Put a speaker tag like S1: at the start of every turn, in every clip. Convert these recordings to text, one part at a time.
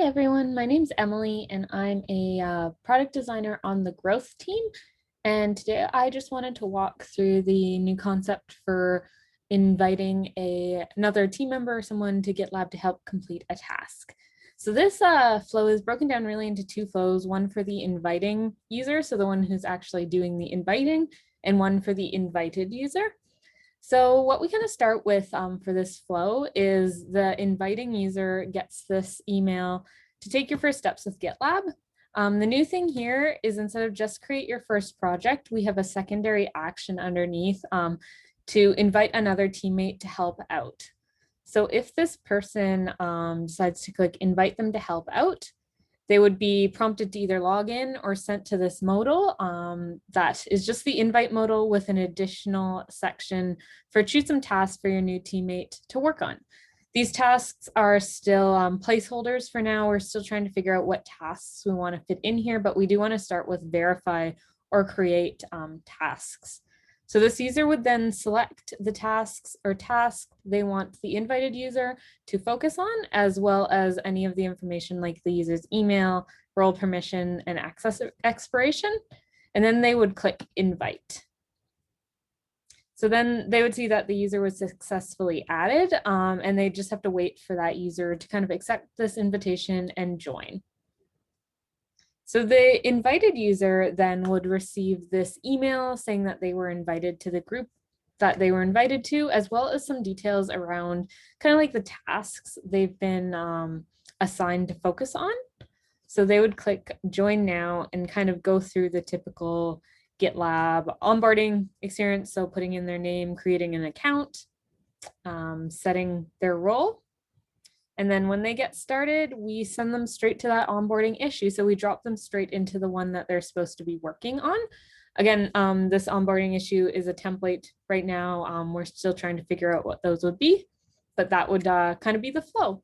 S1: everyone, my name's Emily and I'm a product designer on the growth team. And today I just wanted to walk through the new concept for inviting another team member or someone to GitLab to help complete a task. So this flow is broken down really into two flows, one for the inviting user, so the one who's actually doing the inviting, and one for the invited user. So what we kind of start with for this flow is the inviting user gets this email to take your first steps with GitLab. The new thing here is instead of just create your first project, we have a secondary action underneath to invite another teammate to help out. So if this person decides to click invite them to help out, they would be prompted to either log in or sent to this modal that is just the invite modal with an additional section for choose some tasks for your new teammate to work on. These tasks are still placeholders for now. We're still trying to figure out what tasks we want to fit in here, but we do want to start with verify or create tasks. So this user would then select the tasks or task they want the invited user to focus on, as well as any of the information like the user's email, role permission, and access expiration. And then they would click invite. So then they would see that the user was successfully added, and they just have to wait for that user to kind of accept this invitation and join. So the invited user then would receive this email saying that they were invited to the group that they were invited to, as well as some details around kind of like the tasks they've been assigned to focus on. So they would click join now and kind of go through the typical GitLab onboarding experience. So putting in their name, creating an account, setting their role. And then when they get started, we send them straight to that onboarding issue. So we drop them straight into the one that they're supposed to be working on. Again, this onboarding issue is a template right now. We're still trying to figure out what those would be, but that would kind of be the flow.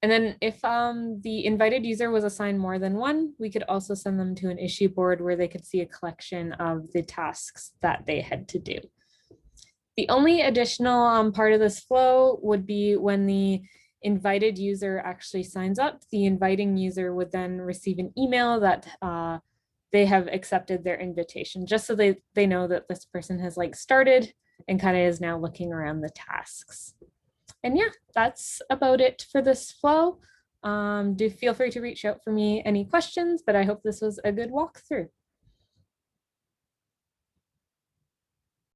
S1: And then if the invited user was assigned more than one, we could also send them to an issue board where they could see a collection of the tasks that they had to do. The only additional part of this flow would be when the invited user actually signs up, the inviting user would then receive an email that they have accepted their invitation, just so they know that this person has like started and kind of is now looking around the tasks. And yeah, that's about it for this flow. Do feel free to reach out for me any questions, but I hope this was a good walkthrough.